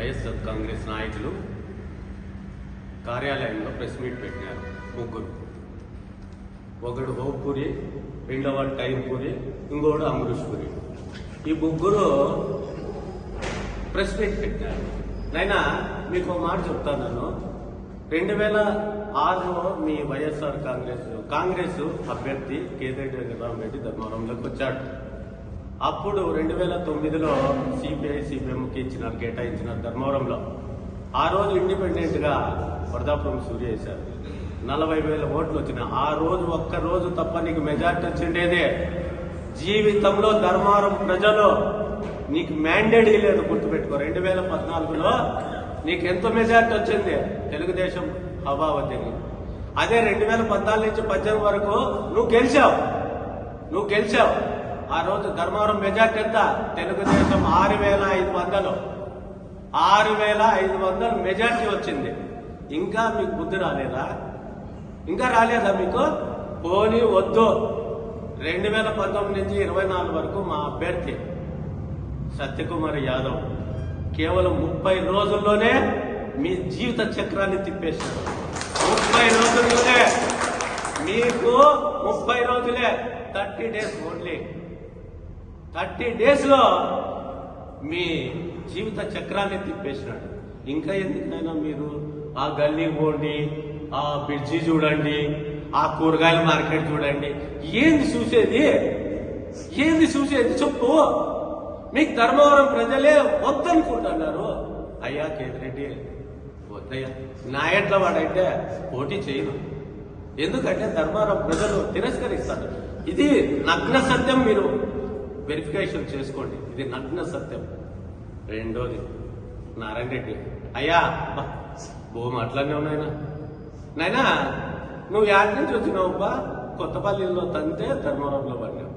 వైఎస్ఆర్ కాంగ్రెస్ నాయకులు కార్యాలయంలో press meet పెట్టినారు. ముగ్గురు, ఒకడు హోప్పూరి, రెండవ టైంపూరి, ఇంకోడు అమరీష్పూరి. ఈ ముగ్గురు ప్రెస్ మీట్ పెట్టినారు. నైనా మీకు మాట చెప్తాను. 2006లో మీ వైఎస్ఆర్ కాంగ్రెస్ అభ్యర్థి కేతిరెడ్డి వెంకటరామరెడ్డి ధర్మవరంలోకి వచ్చాడు. అప్పుడు 2009లో సిపిఐ సిపిఎంకి ఇచ్చినారు, కేటాయించినారు ధర్మవరంలో. ఆ రోజు ఇండిపెండెంట్ గా వరదాపురం సూర్య వేశారు. 40,000 ఓట్లు వచ్చినాయి. ఆ రోజు ఒక్క రోజు తప్ప నీకు మెజార్టీ వచ్చిండేదే. జీవితంలో ధర్మవరం ప్రజలు నీకు మ్యాండేట్ లేదు, గుర్తుపెట్టుకో. 2014లో నీకు ఎంత మెజార్టీ వచ్చింది? తెలుగుదేశం హవా వచ్చింది. అదే 2014 నుంచి 2018 వరకు నువ్వు గెలిచావు. ఆ రోజు ధర్మవరం మెజార్టీ ఎంత? తెలుగుదేశం 6,500 మెజార్టీ వచ్చింది. ఇంకా మీకు బుద్ధి రాలేదా? మీకు? పోనీ వద్దు. 2019 నుంచి 24 వరకు మా అభ్యర్థి సత్యకుమార్ యాదవ్ కేవలం 30 రోజుల్లోనే మీ జీవిత చక్రాన్ని తిప్పేశారు. 30 రోజుల్లోనే మీకు 30 రోజులే 30 డేస్ ఓన్లీ. 30 డేస్ లో మీ జీవిత చక్రాన్ని తిప్పేసినాడు. ఇంకా ఎందుకైనా మీరు ఆ గల్లీ పోండి, ఆ బ్రిడ్జి చూడండి, ఆ కూరగాయల మార్కెట్ చూడండి. ఏంది చూసేది చెప్పు. మీకు ధర్మవరం ప్రజలే వద్దనుకుంటున్నారు. అయ్యా కేతిరెడ్డి వద్దయ్యా, నా ఎట్ల వాడైతే పోటీ చేయను. ఎందుకంటే ధర్మవరం ప్రజలు తిరస్కరిస్తారు. ఇది నగ్న సత్యం. మీరు వెరిఫికేషన్ చేసుకోండి, ఇది నగ్న సత్యం. రెండోది నారాయణ రెడ్డి, అయ్యా భూమి అట్లనే ఉన్నాయినా. నైనా నువ్వు యాడ్ నుంచి వచ్చినావుబ్బా? కొత్తపల్లిలో తంతే ధర్మవరంలో పడినావు.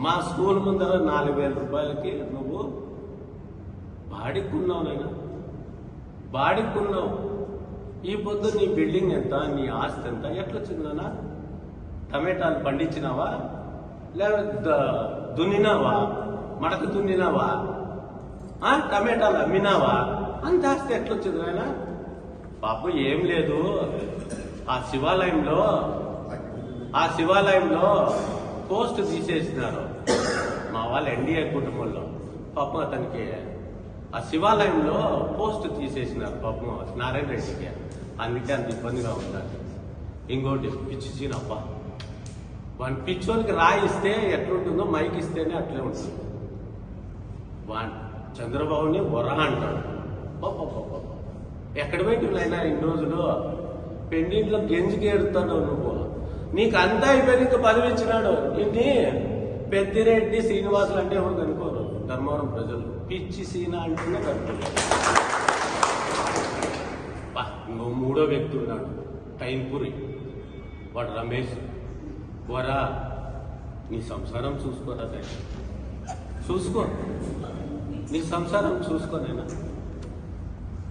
మా స్కూల్ ముందర 4,000 రూపాయలకి నువ్వు బాడిక్కున్నావు. నైనా బాడిక్కున్నావు. ఈ పొద్దు నీ బిల్డింగ్ ఎంత, నీ ఆస్తి ఎంత, ఎట్లొచ్చిందనా? టమాటాలు పండించినావా, లేదా దున్నినావా, మడక దున్నినావా, టమాటాలు అమ్మినావా? అంత ఆస్తి ఎట్లొచ్చింది నాయన? పాప ఏం లేదు. ఆ శివాలయంలో పోస్ట్ తీసేసినారు మా వాళ్ళు ఎన్డీఏ కుటుంబంలో. పాపం అతనికి ఆ శివాలయంలో పోస్ట్ తీసేసినారు పాపం నారాయణ రెడ్డికి. అందుకే అంత ఇబ్బందిగా ఉండాలి. ఇంకోటి పిచ్చినప్ప, వాడిని పిచ్చోనికి రాయిస్తే ఎట్లుంటుందో మైక్ ఇస్తేనే అట్లే ఉంటుంది. వాడి చంద్రబాబుని వర అంటాడు. ఎక్కడ పెట్టినైనా ఇన్ని రోజులు పెండింట్లో గెంజికేరుతాడు నువ్వు. నీకు అంతా అయిపోయి ఇంకా పదవి ఇచ్చినాడు. ఇన్ని పెద్దిరెడ్డి శ్రీనివాసులు అంటే ఎవరు కనుకోరు ధర్మవరం ప్రజలు. పిచ్చి సీనా అంటేనే కనుకోరు. ఇంకో మూడో వ్యక్తి ఉన్నాడు, టైంపూరి. వాడు రమేష్. వరా, నీ సంసారం చూసుకోరా, చూసుకో, నీ సంసారం చూసుకోనైనా.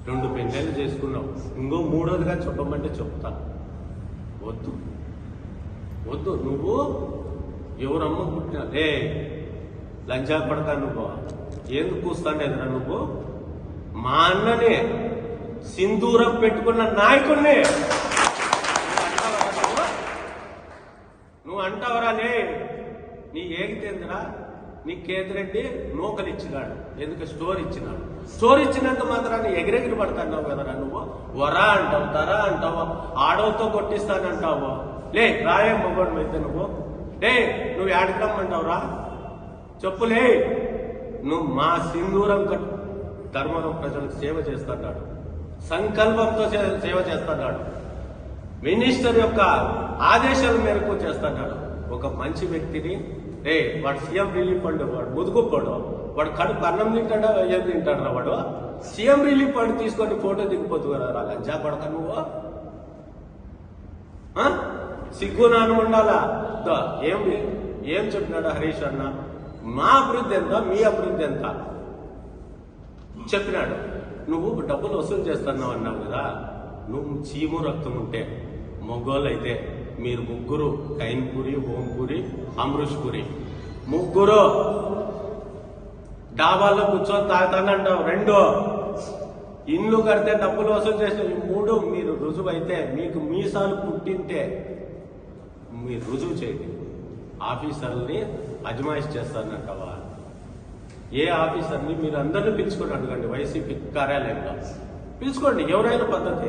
2 పెళ్ళిళ్ళు చేసుకున్నావు, ఇంకో మూడోదిగా చెప్పమంటే చెప్తా. వద్దు. నువ్వు ఎవరమ్మ పుట్టినా లంచా పడతా. నువ్వు ఎందుకు కూస్తాండేదిరా? నువ్వు మా అన్నని సింధూరం పెట్టుకున్న నాయకుడిని నువ్వు అంటావరా? నీ ఏగితేందిరా? నీ కేతిరెడ్డి నూకలు ఇచ్చినాడు, ఎందుకు స్టోర్ ఇచ్చినాడు. స్టోర్ ఇచ్చినంత మాత్రాన్ని ఎగిరెగిరి పడుతున్నావు కదరా నువ్వు. వరా అంటావు, తరా అంటావు, ఆడవతో కొట్టిస్తానంటావు. రాయే మొగోడు అయితే నువ్వు. నువ్వు యాడికి రమ్మంటావురా? చెప్పులే. నువ్వు మా సింధూరం ధర్మవరం ప్రజలకు సేవ చేస్తున్నాడు, సంకల్పంతో సేవ చేస్తున్నాడు, మినిస్టర్ యొక్క ఆదేశాల మేరకు చేస్తున్నాడు. ఒక మంచి వ్యక్తిని వాడు సీఎం రిలీఫ్ ఫండ్, వాడు ముదుగుపోడు, వాడు కడుపు అన్నం తింటాడా ఏం తింటాడరా వాడు? సీఎం రిలీఫ్ ఫండ్ తీసుకొని ఫోటో దిగిపోతు కదా లంచా పడక నువ్వు. సిగ్గు నాను ఉండాలా? ఏం చెప్పినాడు హరీష్ అన్న? మా అభివృద్ధి ఎంత, మీ అభివృద్ధి ఎంత చెప్పినాడు. నువ్వు డబ్బులు వసూలు చేస్తున్నావు అన్నావు కదా. నువ్వు చీము రక్తం ఉంటే, మొగోళ్ళు అయితే మీరు ముగ్గురు, టైంపూరి, హోంపూరి, అమరీష్పూరి, ముగ్గురు డాబాల్లో కూర్చొని తాగుతానంటావు. ఇండ్లు కడితే డబ్బులు వసూలు చేసిన ఈ మూడు మీరు రుజువు అయితే, మీకు మీసాలు పుట్టింటే మీరు రుజువు చేయండి. ఆఫీసర్ని అజమాయిష్ చేస్తానంటవా? ఏ ఆఫీసర్ని మీరు అందరినీ పిలుచుకొని అడగండి. వైసీపీ కార్యాలయంలో పిలుచుకోండి, ఎవరైనా పద్ధతి.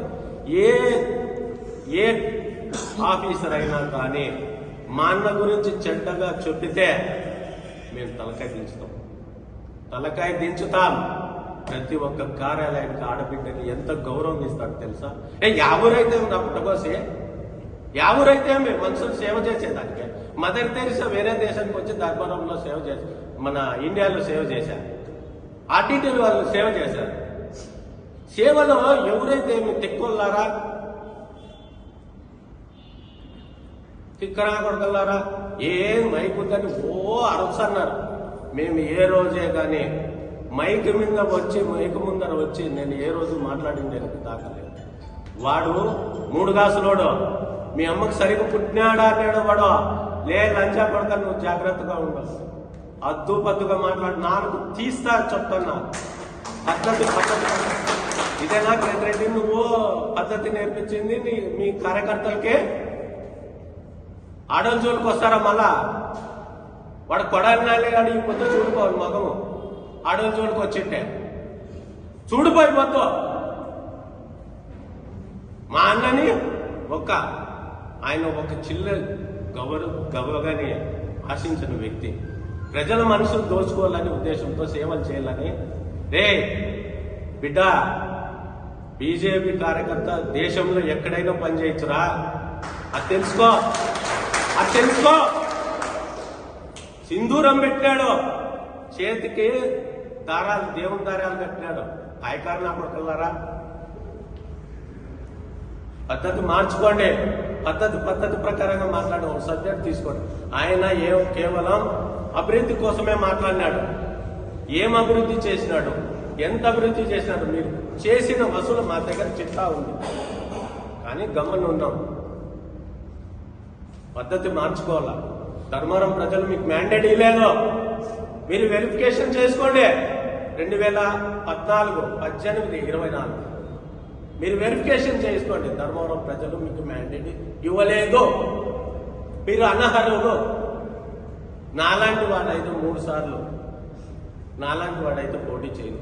ఏ ఆఫీసర్ అయినా కానీ మా అన్న గురించి చెడ్డగా చెప్పితే మేము తలకాయ దించుతాం. ప్రతి ఒక్క కార్యాలయానికి ఆడబిడ్డని ఎంత గౌరవం ఇస్తాడు తెలుసా? ఎవరైతే నా పుట్టకోసి ఎవరైతే మనుషులు సేవ చేసేదానికి. మదర్ తెరిసా వేరే దేశానికి వచ్చి దర్బారంలో సేవ చేశారు, మన ఇండియాలో సేవ చేశారు, ఆర్టీటీలు వాళ్ళు సేవ చేశారు. సేవలో ఎవరైతే తిక్కొల్లారా, తిక్కరా కొడగల్లారా, ఏం మైక్ ఉందని అరుసన్నారు. మేము ఏ రోజే కానీ మైక్ ముందర వచ్చి నేను ఏ రోజు మాట్లాడింది దాకలేదు. వాడు 3 గాసులోడు, మీ అమ్మకి సరిగ్గా పుట్టినాడా అన్నాడు. వాడు లంచా పడతా, నువ్వు జాగ్రత్తగా ఉండవు, అద్దు పద్దుగా మాట్లాడు, నాకు తీస్తా చెప్తున్నా. పద్ధతి ఇదేనా కేంద్రెడ్డి నువ్వు పద్ధతి నేర్పించింది మీ కార్యకర్తలకే? ఆడోళ్ళ జోలికి వస్తారా మళ్ళా? వాడు కొడాలి కానీ ఈ పొద్దు చూడిపోవాలి మగము. ఆడోళ్ళ జోలికి వచ్చింటే చూడిపోయి మొత్తం. మా అన్నని ఆయన ఒక చిల్ల గవగానే ఆశించిన వ్యక్తి. ప్రజల మనసును దోచుకోవాలని ఉద్దేశంతో సేవలు చేయాలని. బిడ్డ, బీజేపీ కార్యకర్త దేశంలో ఎక్కడైనా పనిచేయచ్చురా, అది తెలుసుకో. సింధూరం పెట్టినాడు, చేతికి దారాలు, దేవుని దారాలు పెట్టినాడు. ఆయకారణ కొడుకులారా, పద్ధతి మార్చుకోండి. పద్ధతి ప్రకారంగా మాట్లాడే ఒక సబ్జెక్ట్ తీసుకోండి. ఆయన కేవలం అభివృద్ధి కోసమే మాట్లాడినాడు. ఏం అభివృద్ధి చేసినాడు, ఎంత అభివృద్ధి చేసినాడు? మీరు చేసిన వసూలు మా దగ్గర చిట్టా ఉంది, కానీ గమ్మన ఉన్నాం. పద్ధతి మార్చుకోవాలా. ధర్మవరం ప్రజలు మీకు మ్యాండేట్ ఇవ్వలేదు, మీరు వెరిఫికేషన్ చేసుకోండి. 2014, 18, 24 మీరు వెరిఫికేషన్ చేసుకోండి. ధర్మవరం ప్రజలు మీకు మ్యాండేట్ ఇవ్వలేదు, మీరు అనర్హులు. నాలాంటి వాడైతే 3 సార్లు, నాలాంటి వాడైతే పోటీ చేయదు.